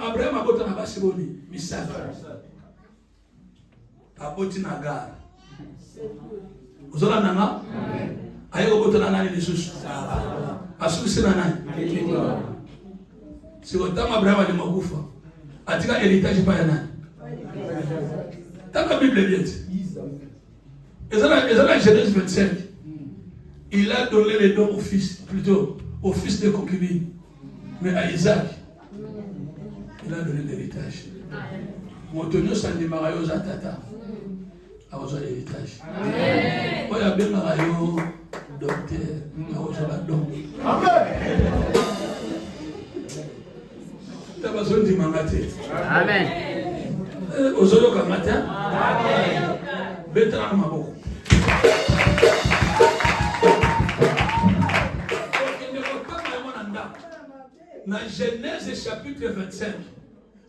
Speaker 4: Abraham abota na basi boni misaka aboti na gare ozola nanga aye obota na nani lisusu asukisi na nani siko tama Abraham ali makufa atika héritage pa ya nani tama Bible bieti ezala Genèse 25 il a donné les dons au fils de concubine mais à Isaac il a donné l'héritage. Montonio Sandimarayo Zatata a reçu l'héritage. Il y a bien Marayo, docteur, il a reçu la don. Amen. Tu as besoin de m'engager. Amen. Ozoyo Kamata. Amen. Bétran Maboko. Dans Genèse chapitre 25,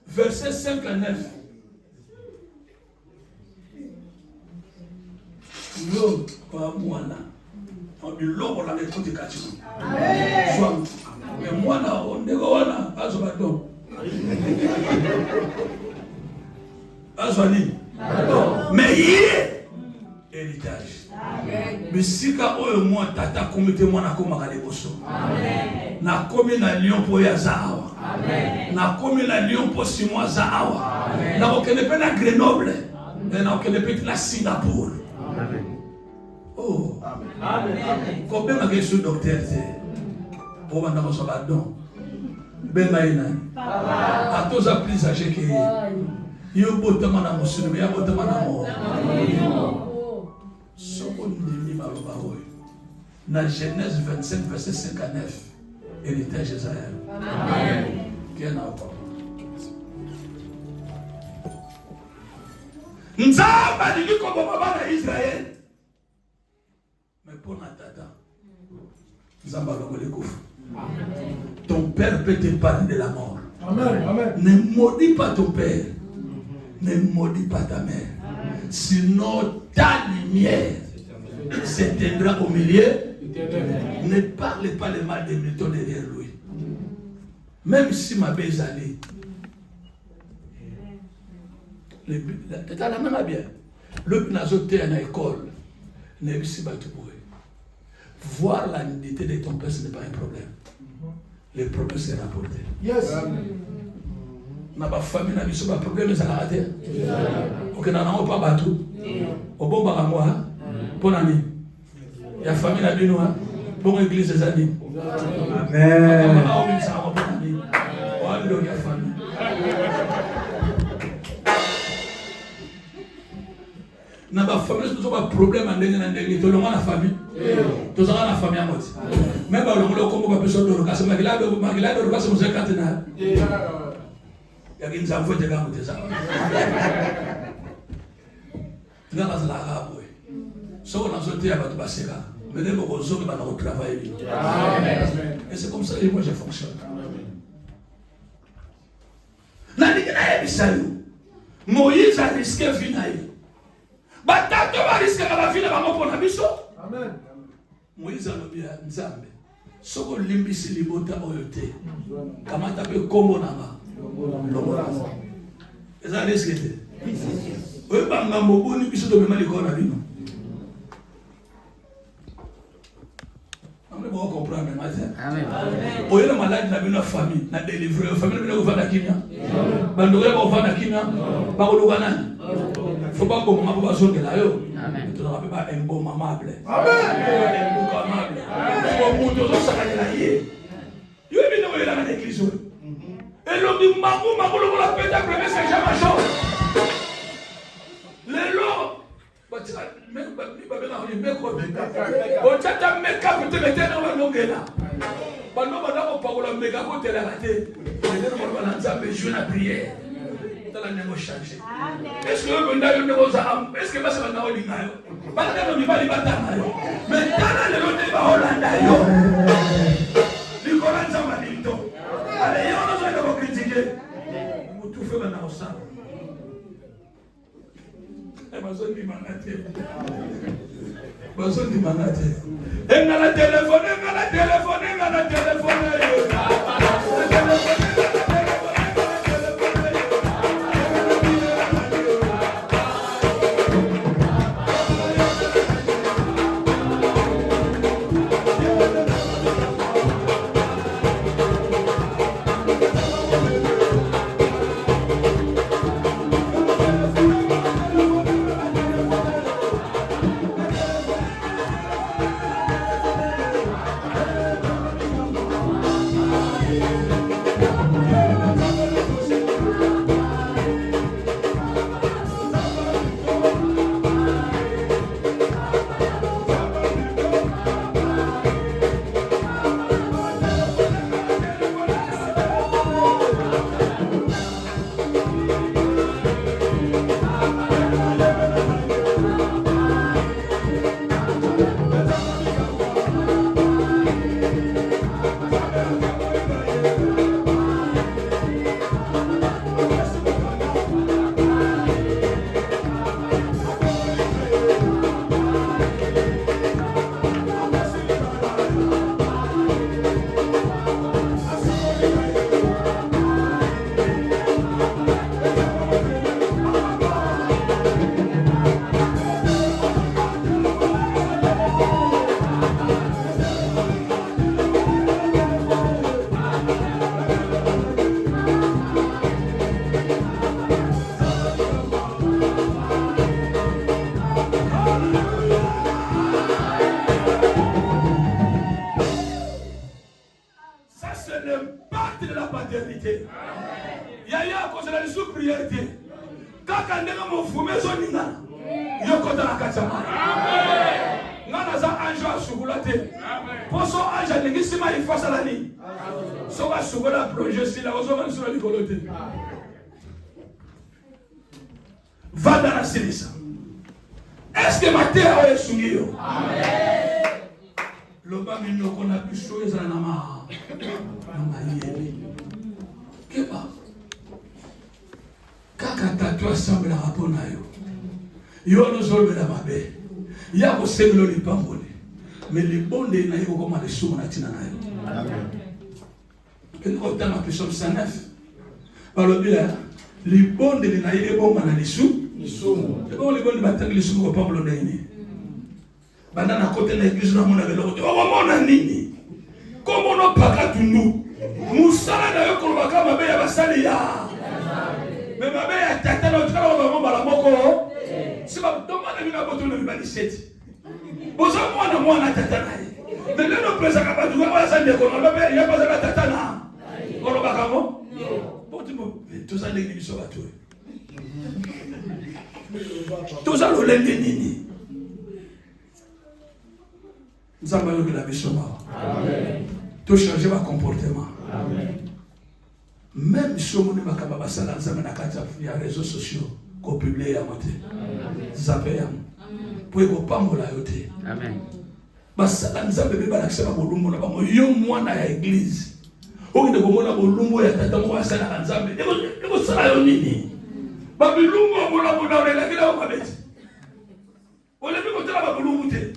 Speaker 4: versets 5 à 9. L'homme, pas moi là. L'homme, on a les côtés cachés. Mais moi là, on est là, à ce bâton. À ce mais il est héritage. Mais si quand moi, tata, comité, moi, n'a comme à l'ébosso. Na komi na lion po ya zawa. Na komi na lion po simo zawa. Na okene pe na Grenoble. Na okene pe na Singapour. Oh. Amen. Ko be ma gesu docteur te. O banda ko so badon. Ben na ina. A toza plus âgé que yo botama na musulu, ya botama na mo. Soko ndimi maloba oyo. Na Genèse 25 verset 5 à 9. Héritage Israël. Amen. Qui est là encore? Nzamba dit comme papa d'Israël. Mais pour Natata, Nzamba le kouf. Ton père peut te parler de la mort. Amen. Amen. Ne maudis pas ton père. Ne maudis pas ta mère. Sinon ta lumière s'éteindra au milieu. Ne parlez pas le mal de Milton derrière lui. Même si ma belle allée. Tu as la main bien. Le nazoté à l'école. Ne pas si voir la nudité de ton père, ce n'est pas un problème. Le problème, c'est rapporté. Yes. Na ba famille na biso ba problème ça la raté. OK na na pas bateau. Au bon ba moi pour ami. Ya famille na bino hein. Bon église des amis. Amen. Na ba famille nous avons problème en ndenge to longa na famille. To zanga na famille amoti. Même ba longo ko ba beso do ka se magila do ka se mo zekate na. Ya kinza mfote kama tesa. Ngala za la boy. So on a sauté à votre baseka. Mais les gens qui vont travailler. Amen. Et c'est comme ça que moi je fonctionne. Moïse a risqué de finir. Batato va risquer de finir pour la mission. Amen. Moïse a dit à Nzambe. Soko limbisi libota oyote. Comment t'appelles combo nanga? Et ça risque de. Oui, banga moboni biso to mema likona bino. On va comprendre maintenant. Amen. Au lieu de malade na bino famille, na délivrer famille bino ko fana kimia. Bandore ko fana kimia. Ba ko lugana. Faut pas qu'on m'a pas sonné là yo. Amen. Tu n'auras pas un bon amable. Amen. Un bon amable. Faut monter au sakane là yé. Yo bino ko là dans l'église. Et l'homme dit maman ko la pète après c'est jamais chose. Les lots est-ce que te. Mutu fait maintenant ça. Et besoin de manate. Besoin de manate. Et na la téléphone, na la téléphone, na la téléphone. Va dans la silisa. Est-ce que ma terre est souillée? Le bas mignon qu'on a pu jouer dans la nama. Qu'est-ce que kaka tatu assemble la rapona yo. Yo no zolbe la mabe. Ya ko semelo li pambole. Mais les bondes na yo comme les sous na tina na yo. Amen. Que nous avons appelé Psaume 109. Par le biais, les bondes de naïe bon mana les sous. C'est bon les bondes battent les sous au peuple d'Aïni. Banana côté de l'église na mona velo. Oh mona nini. Comme on n'a pas qu'à tout nous. Moussala na yo ko baka mabe ya basali ya. Mais mabe ya tata na tukala ba mama la moko. Si ba domana mina boto na bali seti. Boza mwana tata na ye. Mais le no presa ka ba duka ba sande ko na mabe ya ba za tata na. Olo bakamo? Potimo toza lengi biso bato. Toza lo lengi nini? Nzamba yo la biso ma. Amen. To changer ma comportement. Amen. Même si on ne va pas basala nzamba na kati ya réseaux sociaux ko publier ya moté. Amen. Zape ya. Pour ko pambola yote. Amen. Basala nzamba be balakisa ba bolumbo na bango yo mwana ya église. Okende komona bolumbo ya tata mo asala ka nzambe eko sala yo nini ba bilumbo bona bona olela kila o mabeti ole biko tala ba bolumbo te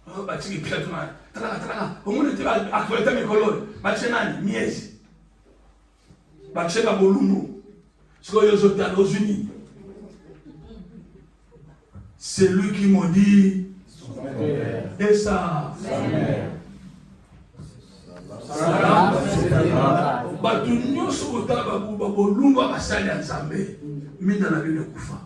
Speaker 4: oh ba tiki platuma tala omone te ba akweta mikolo ba chenani miezi ba cheba bolumbo siko yo zota aux unis. C'est lui qui m'a dit et ça. Batu nyonso kotala babuba bolumba basali ya Nzambe minda na bino kufa.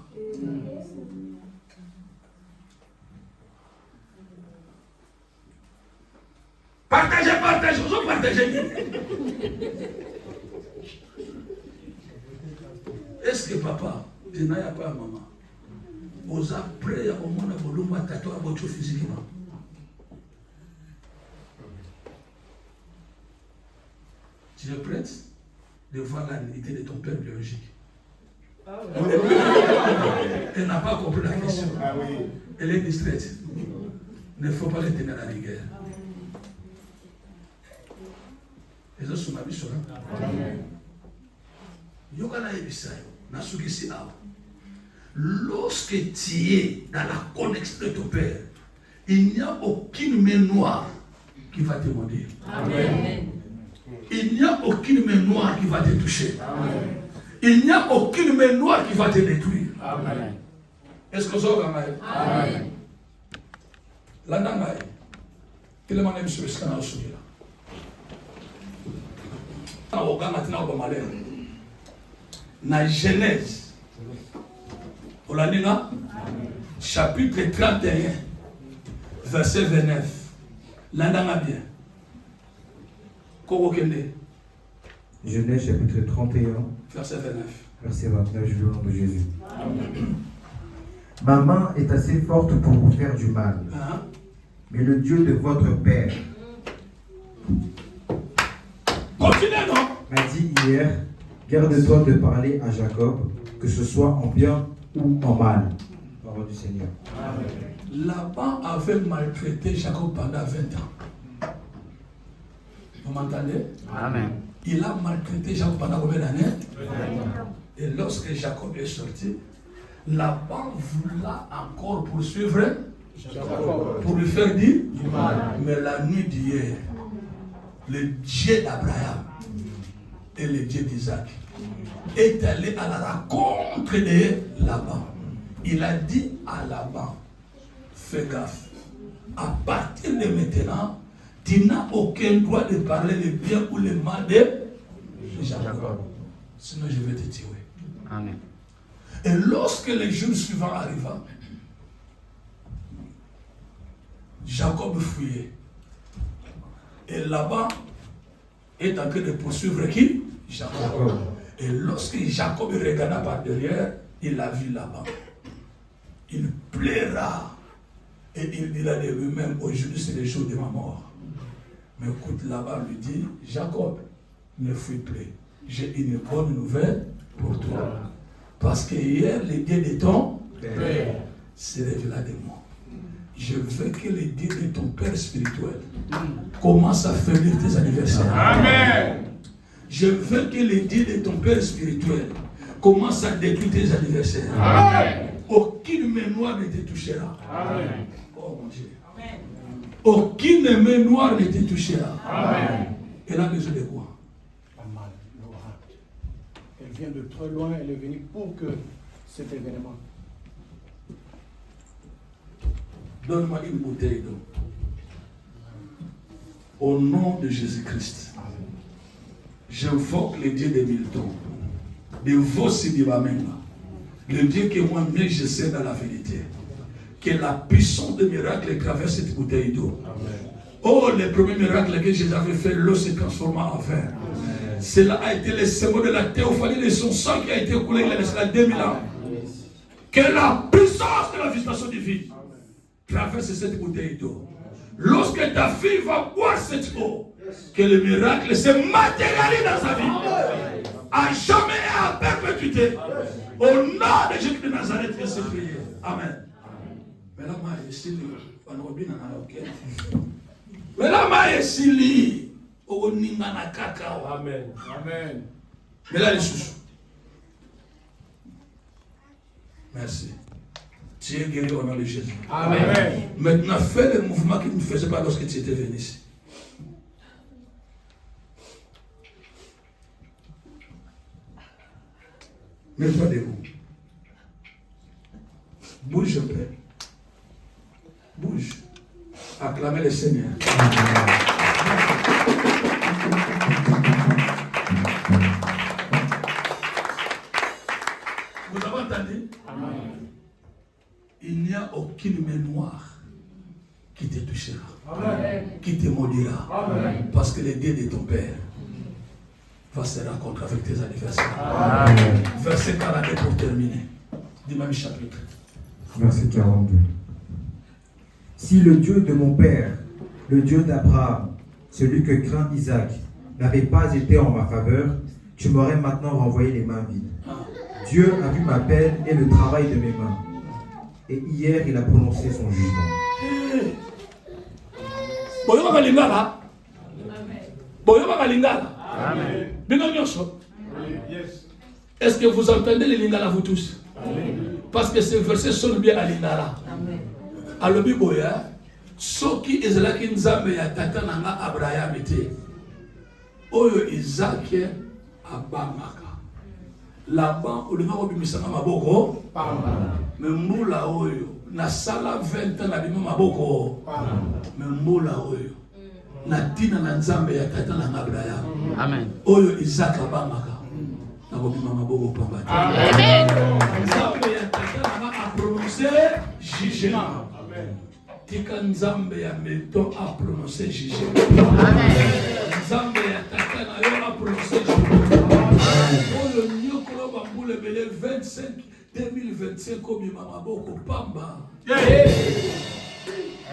Speaker 4: Partagez, vous partagez. Est-ce que papa, tu n'as pas maman? Vous après au monde à bolumba tato à votre physiquement. Tu es prête de voir la nudité de ton père biologique? Elle n'a pas compris la question. Elle est distraite. Il ne faut pas les tenir à la rigueur. Les autres sont habitués. Lorsque tu es dans la connexion de ton Père, il n'y a aucune main noire qui va te maudire. Amen. Il n'y a aucune main noire qui va te toucher. Amen. Il n'y a aucune main noire qui va te détruire. Amen. Est-ce que vous avez Amen. L'anangaï, il est mané sur le scanner sur là. Na Genèse, chapitre 31, verset 29. L'andanga bien.
Speaker 5: Genèse chapitre 31,
Speaker 4: verset 29.
Speaker 5: Verset 29, je veux au nom de Jésus. Amen. Ma main est assez forte pour vous faire du mal. Mais le Dieu de votre Père m'a dit hier, garde-toi de parler à Jacob, que ce soit en bien ou en mal. Parole du Seigneur.
Speaker 4: Laban avait maltraité Jacob pendant 20 ans. Vous m'entendez? Amen. Il a maltraité Jacob pendant combien d'années? 20 ans. Et lorsque Jacob est sorti, Laban voulait encore poursuivre Jacob pour lui faire du mal. Mais la nuit d'hier, le Dieu d'Abraham et le Dieu d'Isaac est allé à la rencontre de Laban. Il a dit à Laban, fais gaffe, à partir de maintenant, tu n'as aucun droit de parler le bien ou le mal de Jacob. Sinon je vais te tuer. Amen. Et lorsque le jour suivant arriva, Jacob fuyait. Et Laban est en train de poursuivre qui? Jacob. Et lorsque Jacob regarda par derrière, il a vu Laban. Il plaira. Et il dira de lui-même, aujourd'hui c'est le jour de ma mort. Mais écoute, Laban lui dit, Jacob, ne fuis plus. J'ai une bonne nouvelle pour toi. Parce que hier, le Dieu de ton Père se révéla de moi. Je veux que le Dieu de ton Père spirituel commence à faire tes anniversaires. Amen. Je veux que le Dieu de ton Père spirituel commence à détruire tes anniversaires. Amen. Aucune main noire ne te touchera. Amen. Oh mon Dieu. Amen. Aucune main noire ne te touchera. Amen. Elle a besoin de quoi?
Speaker 7: Elle vient de très loin, elle est venue pour que cet événement.
Speaker 4: Donne-moi une bouteille d'eau. Au nom de Jésus-Christ, j'invoque le Dieu de Milton, de Vossi Dibamenga, le Dieu que moi-même je sais dans la vérité, que la puissance de miracle traverse cette bouteille d'eau. Oh, le premier miracle que Jésus avait fait, l'eau s'est transformée en verre. Cela a été le symbole de la théophanie de son sang qui a été coulé il y a cela 2000 ans. Que la puissance de la visitation divine traverse cette bouteille d'eau. Lorsque ta fille va boire cette eau, que le miracle se matérialise dans sa vie, à jamais et à perpétuité. Au nom de Jésus de Nazareth, je sais prier. Amen. Mais là, moi, ici, on a oublié ok. Mais là, moi, ici, Amen. Amen. Mais là, les chouchous. Merci. Tu es guéri au nom de Jésus. Amen. Maintenant, fais le mouvement que tu ne faisais pas lorsque tu étais venu ici. Mets-toi debout. Bouge un peu. Bouge. Acclamez le Seigneur. Vous avez entendu? Amen. Il n'y a aucune main noire qui te touchera. Amen. Qui te maudira. Amen. Parce que le Dieu de ton Père va se rencontrer avec tes anniversaires. Amen. Verset 42 pour terminer. Du même chapitre.
Speaker 5: Verset 42. Si le Dieu de mon Père, le Dieu d'Abraham, celui que craint Isaac, n'avait pas été en ma faveur, tu m'aurais maintenant renvoyé les mains vides. Dieu a vu ma peine et le travail de mes mains. Et hier, il a prononcé son jugement.
Speaker 4: Est-ce que vous entendez les lingala vous tous? Parce que ces versets sonnent bien à lingala. Alors, Biboya, ceux qui ezalaki nzambe ya tata nanga Abraham était. Oyo Isaac abamaka. Là-bas, on a obimisanga maboko. Mais mbula oyo na sala 20 ans na bima maboko. Mais mbula oyo na tina na nzambe ya tata nanga Abraham. Amen. Oyo Isaac abamaka. Na bima maboko pamba. Amen. Nzambe ya tata nanga a prononcé jugement. Amen. Tika nzambe ya Milton a prononcé jugement. Amen. Nzambe ya tata na yo a prononcé jugement. Oyo nyokolo bambule bele 25 2025 obi mama boko pamba.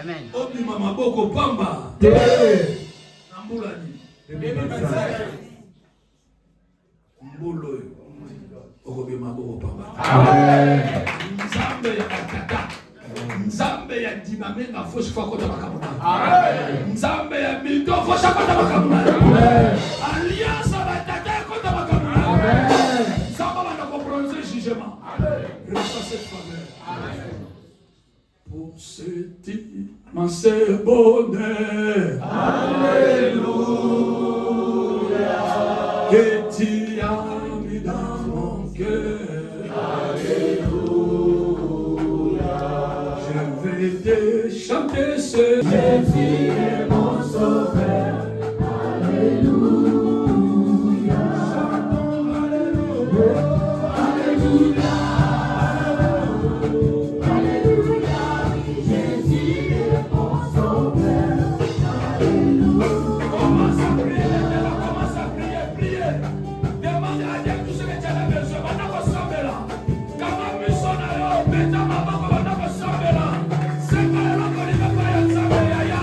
Speaker 4: Amen. Obi mama boko pamba. Nambula ni 2025. Mbulo yo. Obi mama boko pamba. Amen. Nzambe ya tata. Nzambe ya dimame na foshi kwa kota makamuna. Amen. Nzambe ya milito foshi kota makamuna. Amen. Alliance ba tata kota makamuna. Amen. Nzambe va nous prononcer jugement. Amen. Reçois cette faveur. Amen. Pour ce immense bonheur. Alléluia. Que tu as mis dans mon cœur. Alléluia. Je vais te chanter ce Jésus est mon sauveur. Alléluia. Chantons Alléluia. Alléluia. Alléluia. Jésus est mon sauveur. Alléluia. Commence à prier, commence à prier, prier. Demandez à Dieu tout ce que tu as besoin. Maintenant, on s'en met là. Comment missionnaire, maintenant, maman, on va s'en mettre là. C'est pas là qu'on y va pas y aller, ça va y aller.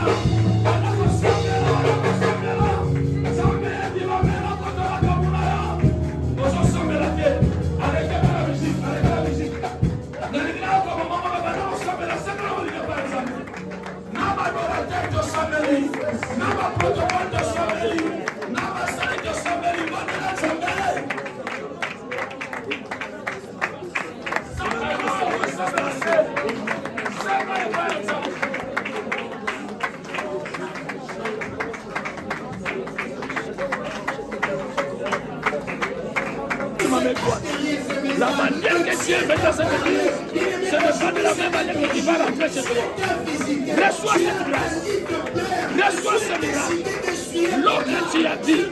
Speaker 4: On va s'en mettre là, on va s'en mettre là. Ça va y aller, on va mettre là, quand on va comme on a là. On s'en met la tête. Arrêtez la musique, arrêtez la musique. Dans les gars, comme maman, on va s'en mettre là, c'est pas là qu'on y va pas y aller. N'a pas de la tête de s'en mettre là. N'a pas de protocole de s'en mettre là. N'a pas de salle de s'en mettre là. On est là, s'en mettre là. La manière que Dieu met dans cette vie, ce n'est pas de la même manière que tu vas rentrer chez toi. Reçois cette grâce. Reçois ce miracle. L'eau que tu as dit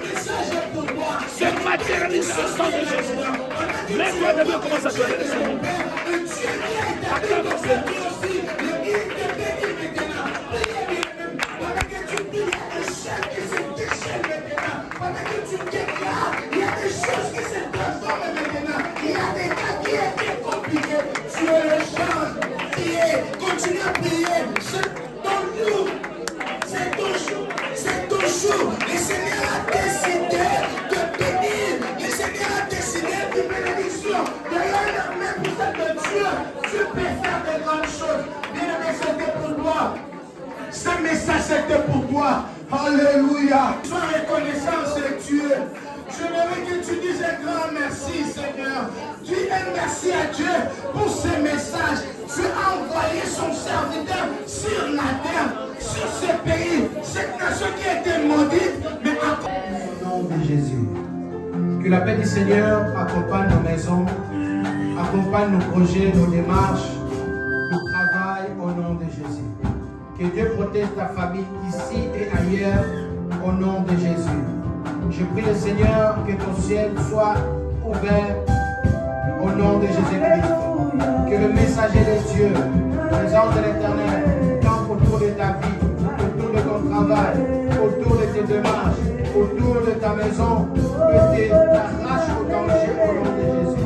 Speaker 4: se matérialise au sang de Jésus. Mets-toi debout, commence à te lever. Acclame le Seigneur.
Speaker 3: Il y a des choses qui se transforment maintenant. Il y a des cas qui étaient compliqués. Tu es le change. Priez, continue à prier. C'est ton jour. C'est ton jour. C'est ton jour. Le Seigneur a décidé de bénir. Le Seigneur a décidé de bénédiction. D'ailleurs, même pour cette Dieu, tu peux faire de grandes choses. Bien-aimé, c'était pour toi. Ce message, c'était pour toi. Alléluia. Sois reconnaissant, c'est Dieu. J'aimerais que tu dises un grand merci, Seigneur. Dis un merci à Dieu pour ce message. Dieu a envoyé son serviteur sur la terre, sur ce pays, cette nation qui était maudite, mais au nom de Jésus.
Speaker 7: Que la paix du Seigneur accompagne nos maisons, accompagne nos projets, nos démarches, nos travail au nom de Jésus. Que Dieu protège ta famille ici et ailleurs au nom de Jésus. Je prie le Seigneur que ton ciel soit ouvert au nom de Jésus-Christ. Que le messager de Dieu, les anges de l'Éternel, campent autour de ta vie, autour de ton travail, autour de tes démarches, autour de ta maison, que tu t'arraches au danger au nom de Jésus.